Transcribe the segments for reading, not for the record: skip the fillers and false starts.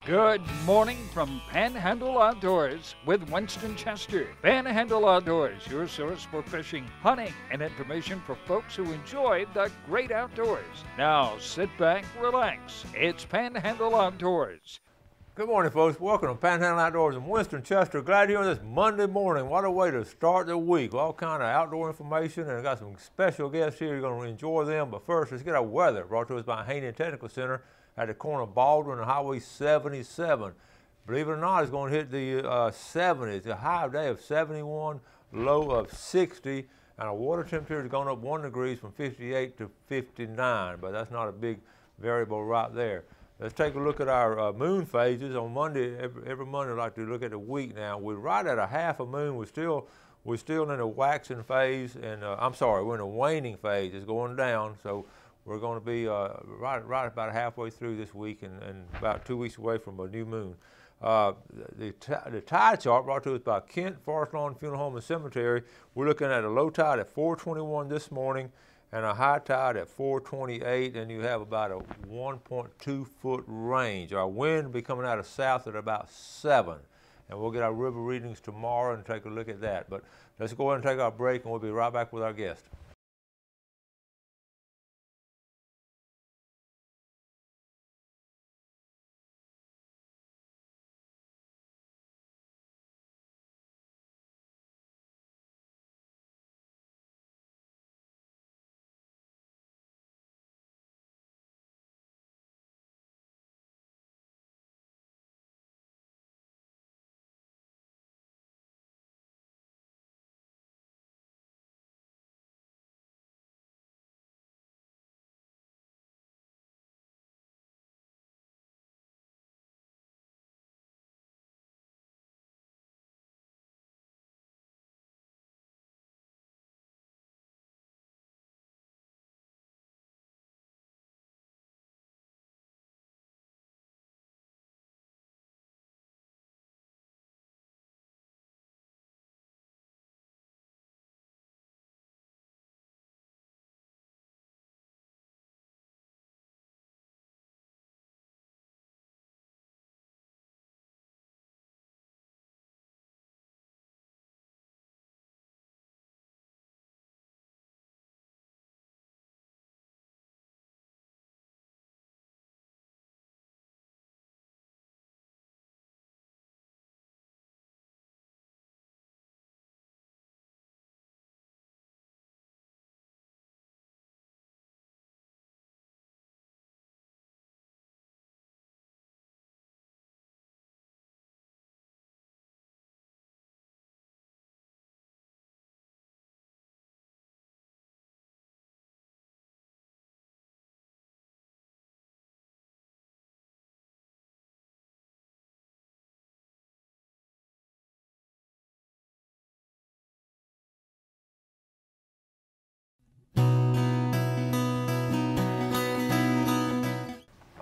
Good morning from Panhandle Outdoors with Winston Chester. Panhandle Outdoors, your source for fishing, hunting, and information for folks who enjoy the great outdoors. Now sit back, relax. It's Panhandle Outdoors. Good morning, folks. Welcome to Panhandle Outdoors. I'm Winston Chester. Glad you're on this Monday morning. What a way to start the week. All kind of outdoor information, and I got some special guests here. You're going to enjoy them. But first, let's get our weather brought to us by Haney Technical Center at the corner of Baldwin and Highway 77. Believe it or not, it's going to hit the 70s. A high day of 71, low of 60, and our water temperature is going up 1 degree from 58 to 59. But that's not a big variable right there. Let's take a look at our moon phases. On Monday, every Monday I like to look at the week now. We're right at a half a moon. We're still in a waxing phase, and we're in a waning phase. It's going down, so we're going to be right about halfway through this week and about 2 weeks away from a new moon. The tide chart brought to us by Kent Forest Lawn Funeral Home and Cemetery. We're looking at a low tide at 4:21 this morning and a high tide at 4:28, and you have about a 1.2 foot range. Our wind will be coming out of south at about 7, and we'll get our river readings tomorrow and take a look at that. But let's go ahead and take our break, and we'll be right back with our guest.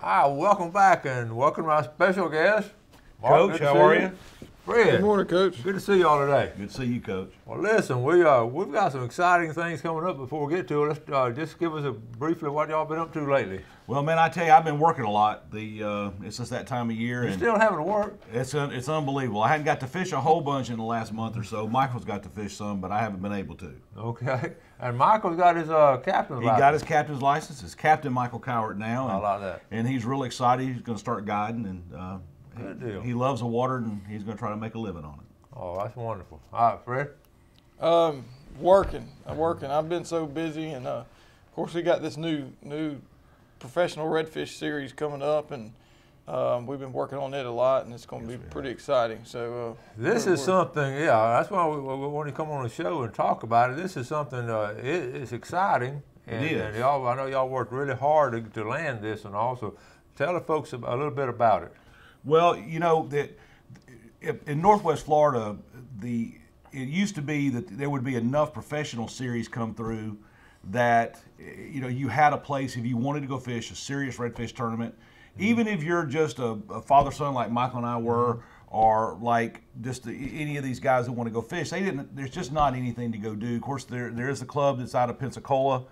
Hi, welcome back, and welcome to our special guest. Mark, Coach, how are you? Fred. Good morning, Coach. Good to see y'all today. Good to see you, Coach. Well, listen, we've got some exciting things coming up. Before we get to it, let's just give us briefly what y'all been up to lately. Well, man, I tell you, I've been working a lot. It's just that time of year. You're still having to work? It's unbelievable. I hadn't got to fish a whole bunch in the last month or so. Michael's got to fish some, but I haven't been able to. Okay. And Michael's got his captain's license. He got his captain's license. It's Captain Michael Cowart now. I like that. And he's really excited. He's going to start guiding, and good deal. He loves the water, and he's going to try to make a living on it. Oh, that's wonderful. All right, Fred? I'm working. I've been so busy, and of course we got this new professional redfish series coming up, and we've been working on it a lot, and it's going to be pretty exciting. So this is something, yeah. That's why we want to come on the show and talk about it. This is something. It's exciting, and, it is. And y'all, I know y'all worked really hard to land this, and also tell the folks a little bit about it. Well, you know that in Northwest Florida, it used to be that there would be enough professional series come through that you had a place if you wanted to go fish a serious redfish tournament, even if you're just a father-son like Michael and I were, or like just any of these guys that want to go fish. There's just not anything to go do. Of course, there is a club that's out of Pensacola,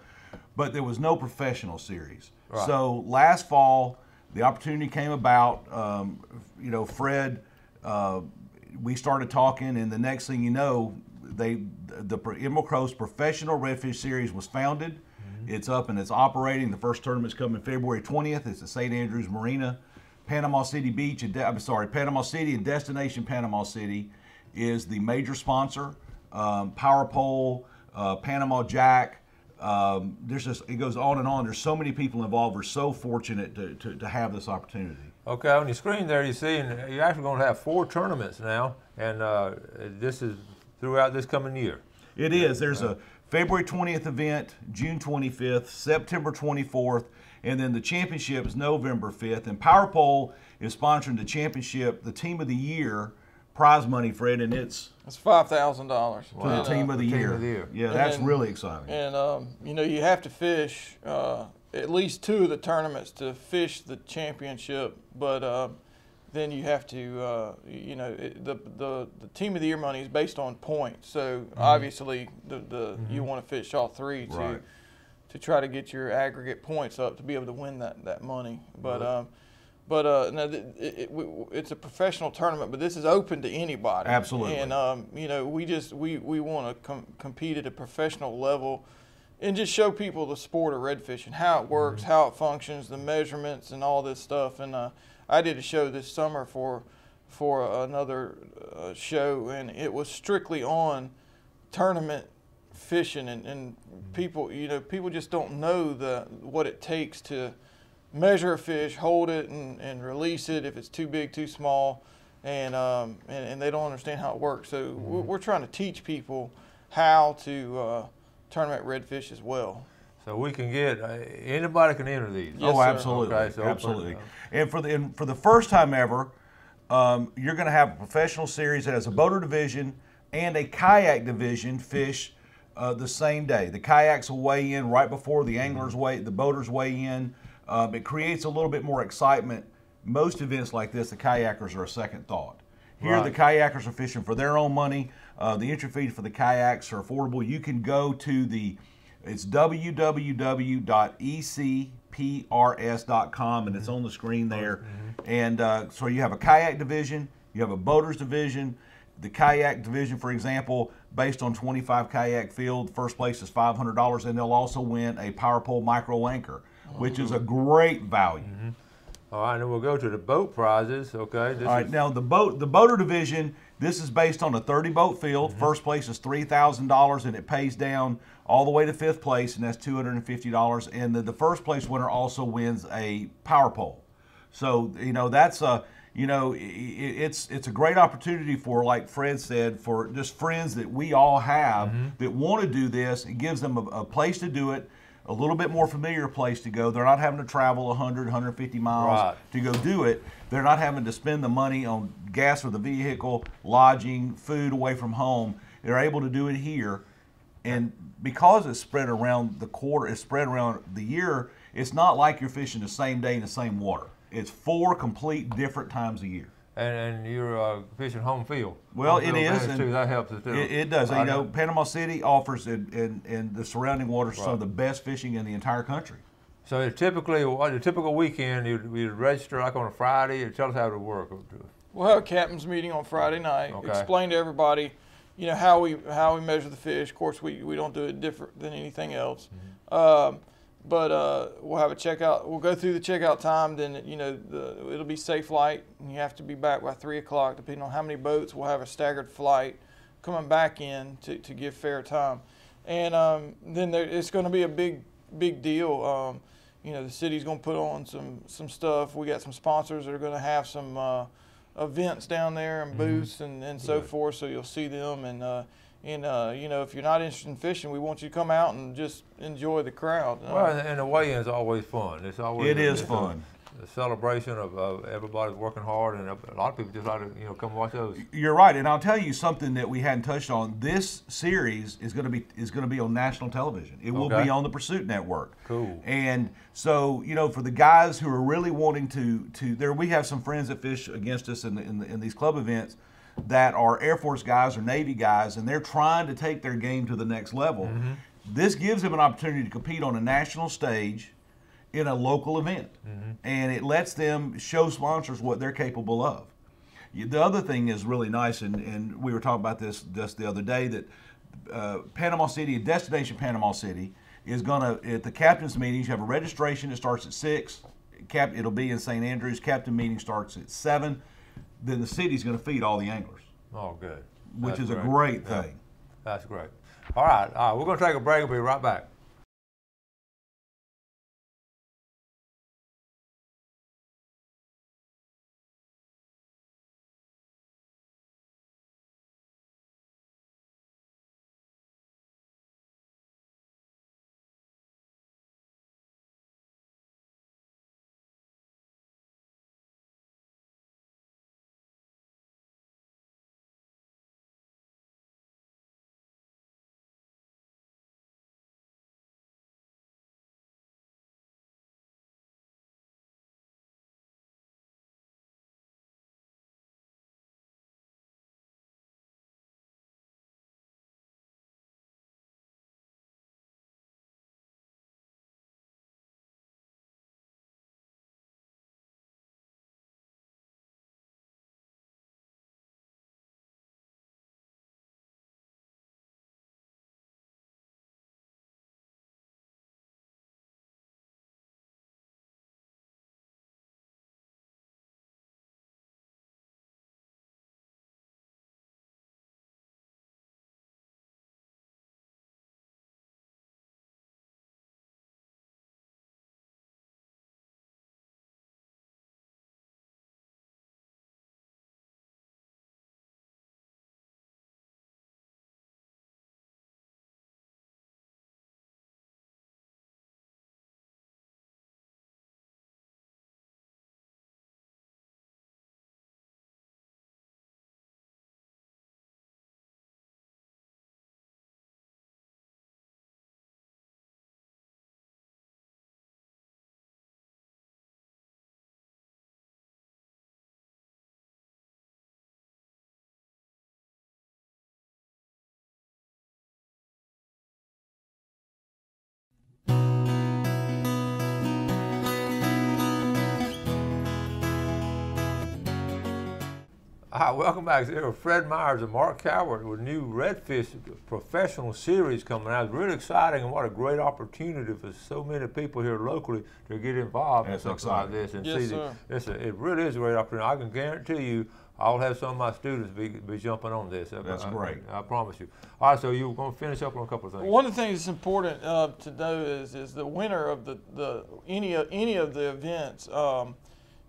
but there was no professional series. Right. So last fall, The opportunity came about. Fred, we started talking, and the next thing you know, the Emerald Coast Professional Redfish Series was founded. It's up and it's operating. The first tournament's coming February 20th. It's at St. Andrews Marina. Panama City Beach, Panama City and Destination Panama City is the major sponsor. Power Pole, Panama Jack. It goes on and on. There's so many people involved. We're so fortunate to have this opportunity. Okay, on your screen there you see, and you're actually going to have 4 tournaments now, and this is throughout this coming year. It is. There's a February 20th event, June 25th, September 24th, and then the championship is November 5th. And Power Pole is sponsoring the championship, the Team of the Year prize money, Fred, and it's $5,000 for the Team of the Year. Yeah, that's really exciting. And you have to fish at least 2 of the tournaments to fish the championship, but then you have to, the Team of the Year money is based on points. So obviously, you want to fish all 3 to try to get your aggregate points up to be able to win that money. But now it's a professional tournament, but this is open to anybody. Absolutely. And we want to compete at a professional level, and just show people the sport of redfish and how it works, how it functions, the measurements, and all this stuff. And I did a show this summer for another show, and it was strictly on tournament fishing, and people just don't know what it takes to measure a fish, hold it, and release it if it's too big, too small, and they don't understand how it works. So we're trying to teach people how to tournament redfish as well. So we can get anybody can enter these. Yes, oh, absolutely, okay, so absolutely. And for the first time ever, you're going to have a professional series that has a boater division and a kayak division fish the same day. The kayaks will weigh in right before the anglers the boaters weigh in. It creates a little bit more excitement. Most events like this, the kayakers are a second thought. Here, the kayakers are fishing for their own money. The entry fees for the kayaks are affordable. You can go to it's www.ecprs.com, and it's on the screen there. And so you have a kayak division, you have a boaters division. The kayak division, for example, based on 25 kayak field, first place is $500, and they'll also win a Power Pole micro anchor, which is a great value. All right, then we'll go to the boat prizes. Okay. All right, now the boater division, this is based on a 30-boat field. First place is $3,000, and it pays down all the way to 5th place, and that's $250. And the first place winner also wins a Power Pole. So that's it's a great opportunity for, like Fred said, for just friends that we all have that want to do this. It gives them a place to do it, a little bit more familiar place to go. They're not having to travel 100, 150 miles to go do it. They're not having to spend the money on gas for the vehicle, lodging, food away from home. They're able to do it here. And because it's spread around the quarter, it's spread around the year, it's not like you're fishing the same day in the same water. It's 4 complete different times a year. And you're fishing home field. Well, it is. And that helps us too. It does. Panama City offers, and the surrounding waters, some of the best fishing in the entire country. So typically, a typical weekend, you'd register like on a Friday, and tell us how it would work. We'll have a captain's meeting on Friday night. Okay. Explain to everybody, how we measure the fish. Of course, we don't do it different than anything else. But we'll have a checkout. We'll go through the checkout time. Then it'll be safe flight, and you have to be back by 3 o'clock. Depending on how many boats, we'll have a staggered flight coming back in to give fair time. And then it's going to be a big deal. The city's going to put on some stuff. We got some sponsors that are going to have some events down there and booths and so forth. So you'll see them and. If you're not interested in fishing, we want you to come out and just enjoy the crowd. Well, and the weigh-in is always fun. It's fun. A celebration of everybody's working hard, and a lot of people just like to come watch those. You're right, and I'll tell you something that we hadn't touched on. This series is going to be on national television. It will be on the Pursuit Network. Cool. And so for the guys who are really wanting to we have some friends that fish against us in these club events that are Air Force guys or Navy guys, and they're trying to take their game to the next level. This gives them an opportunity to compete on a national stage in a local event, and it lets them show sponsors what they're capable of. The other thing is really nice, and we were talking about this just the other day, that Panama City, Destination Panama City, is going to, at the captain's meetings, you have a registration that starts at 6. It'll be in St. Andrews. Captain meeting starts at 7. Then the city's going to feed all the anglers. Oh, good. Which is a great thing. Yeah. That's great. All right, we're going to take a break. We'll be right back. Hi, welcome back. Here with Fred Myers and Mark Calvert with new Redfish professional series coming out. It's really exciting, and what a great opportunity for so many people here locally to get involved in something like this and see that it really is a great opportunity. I can guarantee you I'll have some of my students be jumping on this. That's great. I promise you. All right, so you're going to finish up on a couple of things. One of the things that's important to know is the winner of any of the events.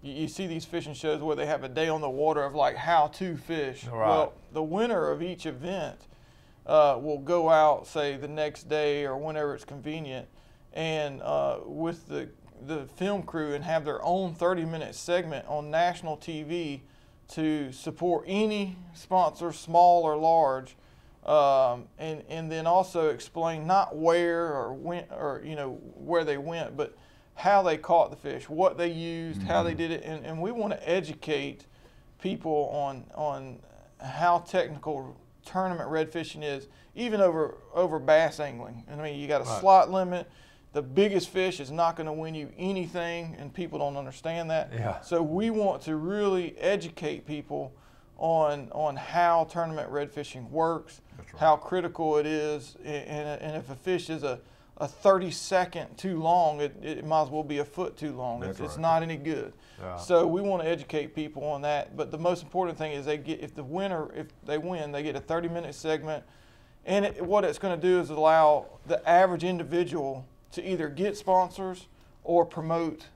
You see these fishing shows where they have a day on the water of like how to fish. Right. Well, the winner of each event will go out, say, the next day or whenever it's convenient, and with the film crew and have their own 30-minute segment on national TV to support any sponsor, small or large, and then also explain not where or when or where they went, but how they caught the fish, what they used, how they did it, and we want to educate people on how technical tournament red fishing is, even over bass angling. I mean, you got a slot limit. The biggest fish is not going to win you anything, and people don't understand that. Yeah. So we want to really educate people on how tournament red fishing works, how critical it is, and if a fish is a 30-second too long, it might as well be a foot too long. It's not any good. Yeah. So we want to educate people on that. But the most important thing is if they win, they get a 30-minute segment. And what it's going to do is allow the average individual to either get sponsors or promote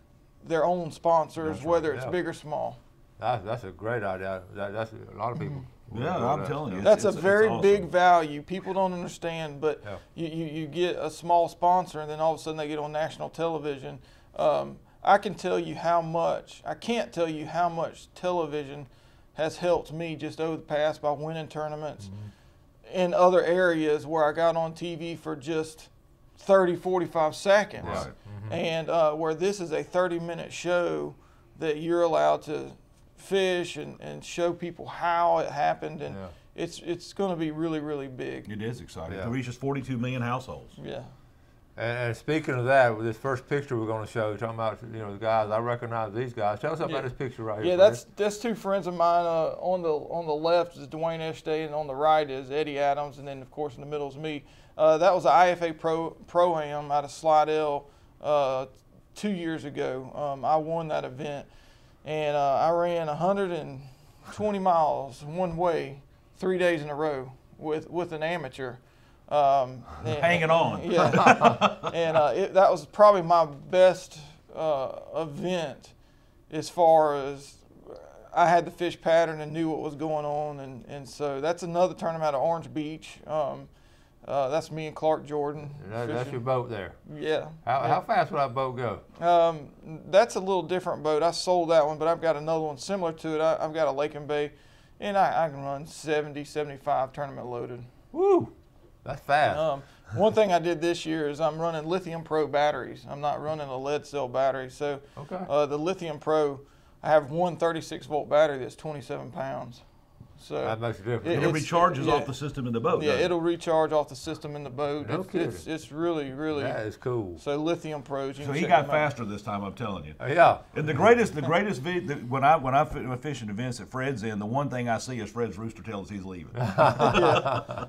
their own sponsors, whether it's big or small. That's a great idea. That's a lot of people. Yeah, I'm telling you. That's a very big value. People don't understand, but you get a small sponsor and then all of a sudden they get on national television. I can't tell you how much television has helped me just over the past by winning tournaments in other areas where I got on TV for just 30, 45 seconds. Right. And where this is a 30-minute show that you're allowed to fish and show people how it happened, and it's going to be really, really big. It is exciting. It reaches 42 million households. Yeah. And speaking of that, with this first picture we're going to show, talking about the guys, I recognize these guys. Tell us about this picture right here. Yeah, that's two friends of mine. On the left is Dwayne Eshday, and on the right is Eddie Adams, and then of course in the middle is me. That was an IFA Pro-Am out of Slidell 2 years ago. I won that event, and I ran 120 miles one way 3 days in a row with an amateur. Hanging on. Yeah. And that was probably my best event as far as I had the fish pattern and knew what was going on. And so that's another tournament out of Orange Beach. That's me and Clark Jordan. That's your boat there? Yeah. How fast will that boat go? That's a little different boat. I sold that one, but I've got another one similar to it. I've got a Lake and Bay, and I can run 70, 75 tournament loaded. Woo! That's fast. One thing I did this year is I'm running Lithium Pro batteries. I'm not running a lead cell battery. So the Lithium Pro, I have one 36-volt battery that's 27 pounds. So that makes a difference. It recharges off the system in the boat. Yeah, it'll recharge off the system in the boat. No kidding. It's really, really. That is cool. So Lithium Pros. So he got faster this time, I'm telling you. Yeah. And the greatest when I fish in events that Fred's in, the one thing I see is Fred's rooster tail as he's leaving. Yeah,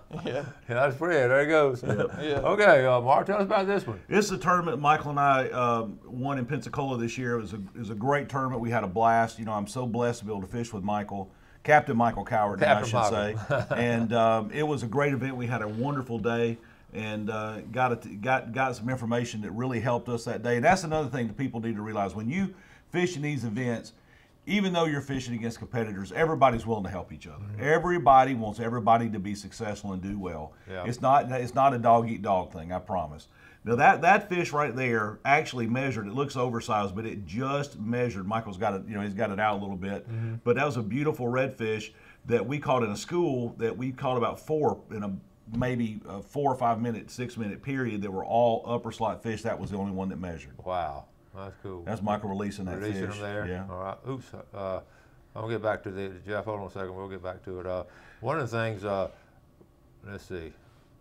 that's Fred. There he goes. Yeah. Okay, Mark, tell us about this one. It's the tournament Michael and I won in Pensacola this year. It was a great tournament. We had a blast. I'm so blessed to be able to fish with Michael. Captain Michael Coward, I should say. And it was a great event. We had a wonderful day and got some information that really helped us that day. And that's another thing that people need to realize. When you fish in these events, even though you're fishing against competitors, everybody's willing to help each other. Mm-hmm. Everybody wants everybody to be successful and do well. Yeah. It's not a dog-eat-dog thing, I promise. Now that fish right there actually measured. It looks oversized, but it just measured. Michael's got it. He's got it out a little bit. Mm-hmm. But that was a beautiful redfish that we caught in a school that we caught about four in a maybe a 4 or 5 minute, 6 minute period that were all upper slot fish. That was the only one that measured. Wow, that's cool. That's Michael releasing that fish. Releasing them there. Yeah. All right. Oops. I'll get back to Jeff. Hold on a second. We'll get back to it. One of the things. Let's see.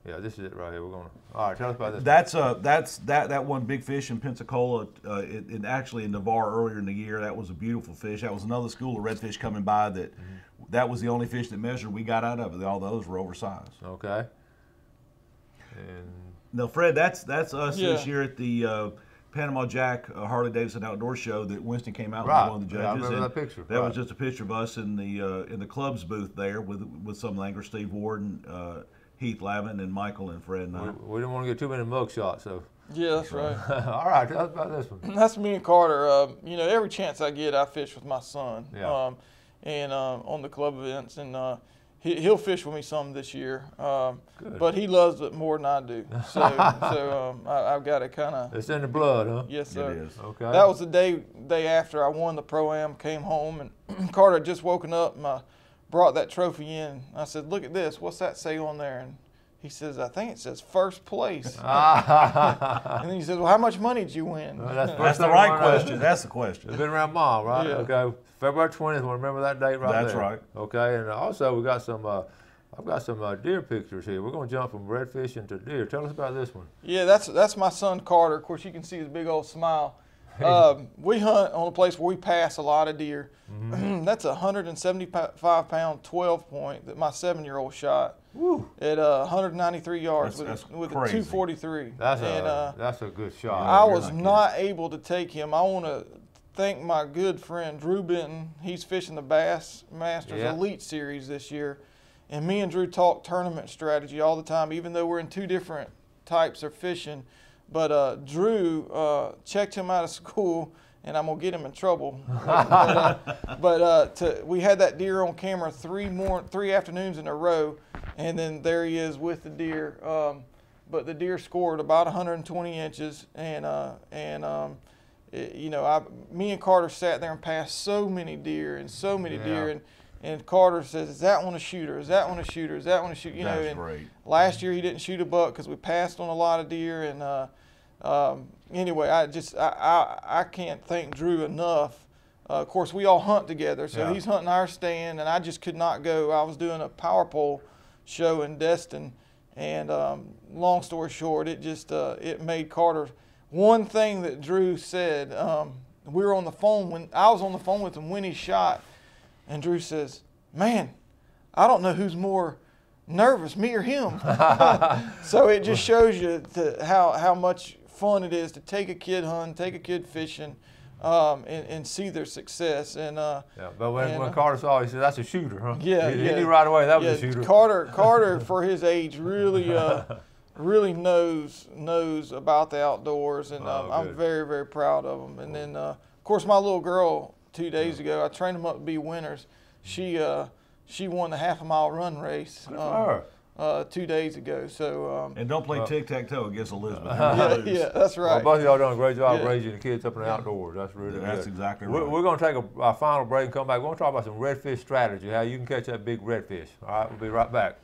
Yeah, this is it right here. We're going to. All right, tell us about this. That one big fish in Pensacola. It actually in Navarre earlier in the year. That was a beautiful fish. That was another school of redfish coming by. That was the only fish that measured. We got out of it. All those were oversized. Okay. And now, Fred, that's us this year at the Panama Jack Harley Davidson Outdoor Show that Winston came out and was one of the judges. Yeah, I remember that picture. That was just a picture of us in the club's booth there with some anglers, Steve Warden, Heath Lavin, and Michael and Fred and I. We didn't want to get too many mug shots, so. Yeah, that's right. All right, tell us about this one. That's me and Carter. Every chance I get, I fish with my son. Yeah. And on the club events, and he'll fish with me some this year. But he loves it more than I do. So I've got to kind of. It's in the blood, huh? Yes, sir. It is. Okay. That was the day after I won the Pro-Am. Came home and Carter had just woken up and brought that trophy in. I said, "Look at this. What's that say on there?" And he says, "I think it says first place." And then he says, "Well, how much money did you win?" Well, that's the right question. That's the question. It's been around Mom, right? Yeah. Okay. February 20th. We'll remember that date right there. That's right. Okay. And also we got some. I've got some deer pictures here. We're going to jump from redfish into deer. Tell us about this one. Yeah, that's my son Carter. Of course, you can see his big old smile. We hunt on a place where we pass a lot of deer. Mm-hmm. That's a 175-pound 12-point that my 7-year-old shot. Woo. At 193 yards with a crazy. 243. That's a good shot. I was not able to take him. I want to thank my good friend Drew Benton. He's fishing the Bass Masters Elite Series this year. And me and Drew talk tournament strategy all the time, even though we're in two different types of fishing. But Drew checked him out of school, and I'm going to get him in trouble. We had that deer on camera 3 afternoons in a row, and then there he is with the deer. But the deer scored about 120 inches, and me and Carter sat there and passed so many deer and so many deer. And Carter says, "Is that one a shooter? Is that one a shooter? Is that one a shooter?" That's great. Last year he didn't shoot a buck because we passed on a lot of deer. And anyway, I can't thank Drew enough. Of course, we all hunt together, so he's hunting our stand, and I just could not go. I was doing a power pole show in Destin, And long story short, it just it made Carter. One thing that Drew said, we were on the phone when I was on the phone with him when he shot, and Drew says, "Man, I don't know who's more nervous, me or him." So it just shows you how much fun it is to take a kid hunting, take a kid fishing, and see their success. And yeah, but when Carter saw it, he said, "That's a shooter, huh?" Yeah, he knew right away that was a shooter. Carter for his age really really knows about the outdoors, and I'm very, very proud of him. And then of course my little girl 2 days ago, I trained them up to be winners. She won the half-a-mile run race 2 days ago. So and don't play tic-tac-toe against Elizabeth. yeah, that's right. Well, both of y'all done a great job raising the kids up in the outdoors. That's really good. That's exactly right. We're going to take a final break and come back. We're going to talk about some redfish strategy, how you can catch that big redfish. All right, we'll be right back.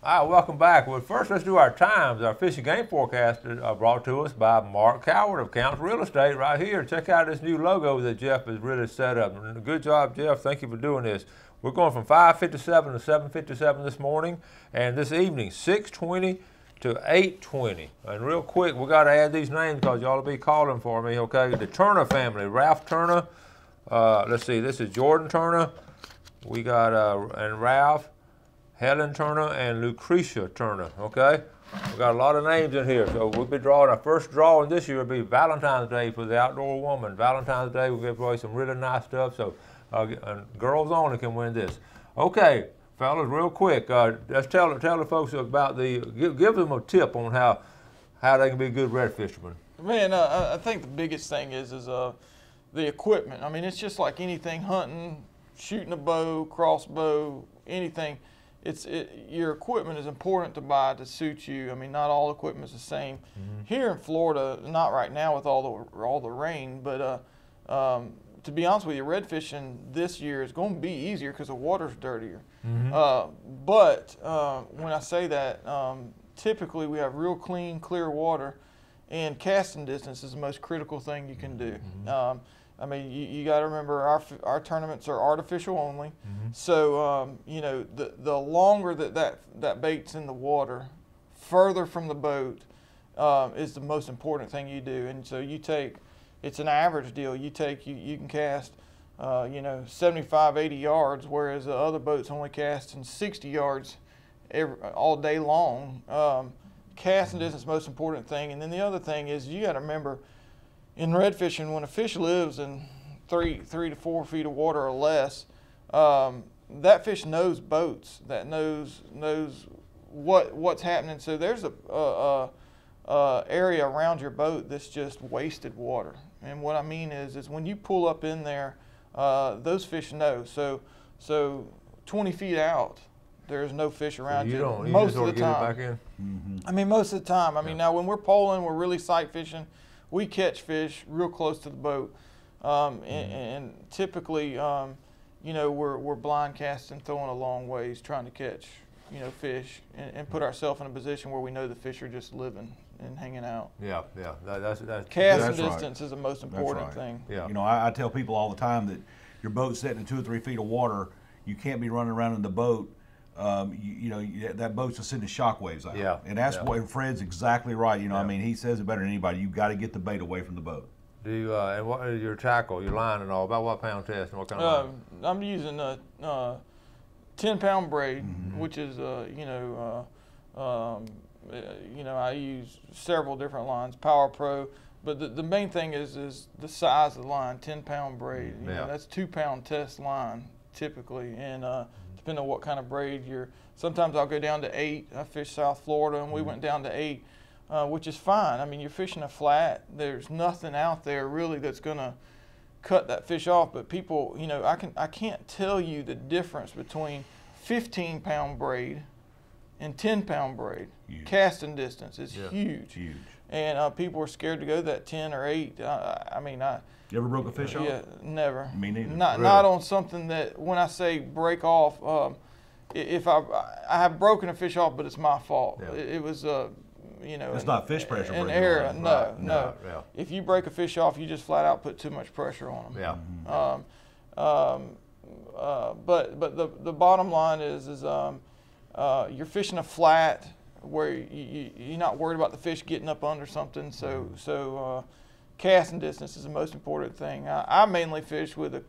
All right, welcome back. Well, first let's do our times. Our fishing game forecast is brought to us by Mark Coward of Counts Real Estate right here. Check out this new logo that Jeff has really set up. Good job, Jeff. Thank you for doing this. We're going from 5:57 to 7:57 this morning, and this evening 6:20 to 8:20. And real quick, we got to add these names because y'all will be calling for me, okay? The Turner family, Ralph Turner. Let's see, this is Jordan Turner. We got, and Ralph, Helen Turner, and Lucretia Turner, okay? We got a lot of names in here, so we'll be drawing our first drawing this year will be Valentine's Day for the outdoor woman. Valentine's Day, we'll give away some really nice stuff, so and girls only can win this. Okay, fellas, real quick, let's tell the folks about give them a tip on how they can be good red fishermen. Man, I think the biggest thing is the equipment. I mean, it's just like anything, hunting, shooting a bow, crossbow, anything. Your equipment is important to buy to suit you. I mean, not all equipment is the same. Mm-hmm. Here in Florida, not right now with all the rain, but to be honest with you, red fishing this year is going to be easier because the water's dirtier. Mm-hmm. But when I say that, typically we have real clean, clear water, and casting distance is the most critical thing you can do. Mm-hmm. I mean, you got to remember our tournaments are artificial only. Mm-hmm. So, you know, the longer that bait's in the water, further from the boat, is the most important thing you do. And so you take, it's an average deal. You can cast, you know, 75, 80 yards, whereas the other boats only casting 60 yards all day long. Casting distance is the most important thing. And then the other thing is you got to remember, in red fishing, when a fish lives in 3 to 4 feet of water or less, that fish knows boats. That knows what's happening. So there's a area around your boat that's just wasted water. And what I mean is when you pull up in there, those fish know. So 20 feet out, there's no fish around you. Most of the time. I mean, most of the time. I mean, now when we're poling, we're really sight fishing. We catch fish real close to the boat, and typically, you know, we're blind casting, throwing a long ways, trying to catch, you know, fish, and put ourselves in a position where we know the fish are just living and hanging out. Yeah, yeah. That's casting distance is the most important thing. Yeah. You know, I tell people all the time that your boat's sitting in 2 or 3 feet of water. You can't be running around in the boat. You know, that boat's just sending shock waves out. Yeah. And that's what Fred's exactly right. You know, I mean, he says it better than anybody. You've got to get the bait away from the boat. Do you, and what is your tackle, your line and all, about what pound test and what kind of line? I'm using a 10-pound braid, which is, you know, I use several different lines, Power Pro, but the main thing is the size of the line, 10-pound braid. You know, that's 2-pound test line typically, and depending on what kind of braid sometimes I'll go down to 8. I fish South Florida, and we went down to 8, which is fine. I mean, you're fishing a flat. There's nothing out there really that's going to cut that fish off. But people, you know, I can't tell you the difference between 15-pound braid and 10-pound braid. Huge. Casting distance is huge. Huge. And people are scared to go that 10 or 8. I mean, you ever broke a fish off? Yeah, never. Me neither. Not on something that, when I say break off, if I have broken a fish off, but it's my fault. Yeah. It was, you know, it's not fish pressure. An error. No. Yeah. If you break a fish off, you just flat out put too much pressure on them. Yeah. But the bottom line is you're fishing a flat where you're not worried about the fish getting up under something. So casting distance is the most important thing. I mainly fish with a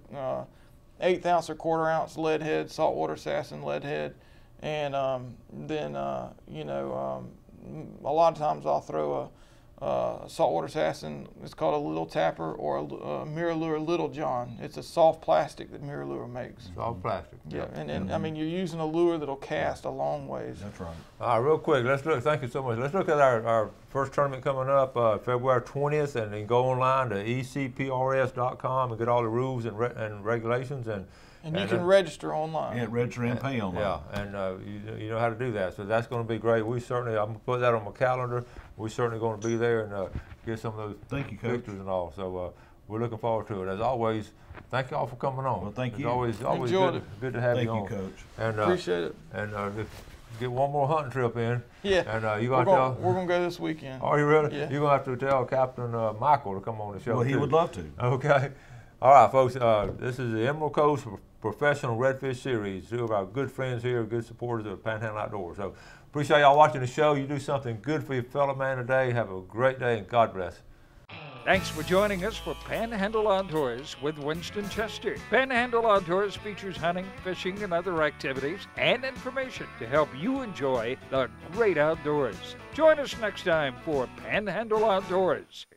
1/8 ounce or 1/4 ounce lead head, saltwater assassin lead head, and then you know, a lot of times I'll throw a saltwater assassin. It's called a little tapper, or a mirror lure Little John. It's a soft plastic that mirror lure makes. Soft plastic. Yeah, and I mean, you're using a lure that'll cast a long ways. That's right. All right, real quick, let's look. Thank you so much. Let's look at our first tournament coming up February 20th, and then go online to ecprs.com and get all the rules and regulations and you can register online. Yeah, register and pay online. Yeah, and you know how to do that. So that's going to be great. I'm going to put that on my calendar. We're certainly going to be there and get some of those victories and all. So we're looking forward to it. As always, thank you all for coming on. Well, thank you. It's always good to have you on. Thank you, Coach. And, appreciate it. And get one more hunting trip in. Yeah. And we're going to go this weekend. Are you really? Yeah. You're going to have to tell Captain Michael to come on the show. Well, he would love to. Okay. All right, folks. This is the Emerald Coast Professional Redfish Series. 2 of our good friends here, good supporters of Panhandle Outdoors. So appreciate y'all watching the show. You do something good for your fellow man today. Have a great day, and God bless. Thanks for joining us for Panhandle Outdoors with Winston Chester. Panhandle Outdoors features hunting, fishing, and other activities and information to help you enjoy the great outdoors. Join us next time for Panhandle Outdoors.